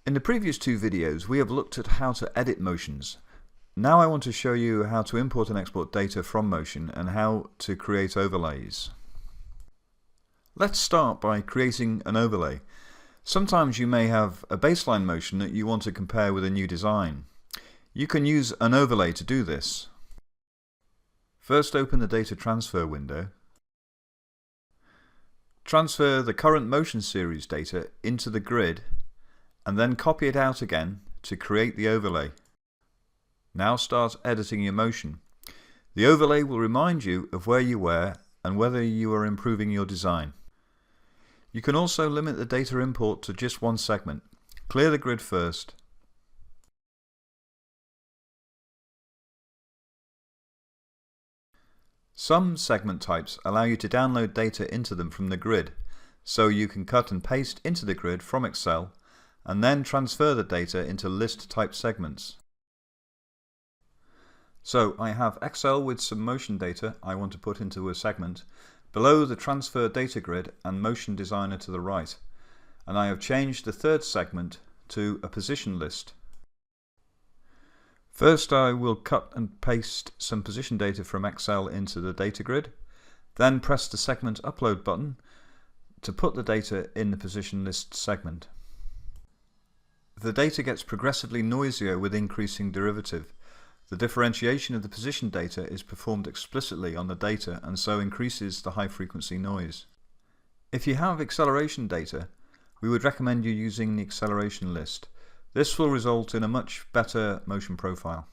In the previous two videos we have looked at how to edit motions. Now I want to show you how to import and export data from motion and how to create overlays. Let's start by creating an overlay. Sometimes you may have a baseline motion that you want to compare with a new design. You can use an overlay to do this. First, open the data transfer window. Transfer the current motion series data into the grid and then copy it out again to create the overlay. Now start editing your motion. The overlay will remind you of where you were and whether you are improving your design. You can also limit the data import to just one segment. Clear the grid first. Some segment types allow you to download data into them from the grid, so you can cut and paste into the grid from Excel and then transfer the data into list type segments. So I have Excel with some motion data I want to put into a segment, below the transfer data grid and motion designer to the right, and I have changed the third segment to a position list. First I will cut and paste some position data from Excel into the data grid, then press the segment upload button to put the data in the position list segment. The data gets progressively noisier with increasing derivative. The differentiation of the position data is performed explicitly on the data and so increases the high frequency noise. If you have acceleration data, we would recommend you using the acceleration list. This will result in a much better motion profile.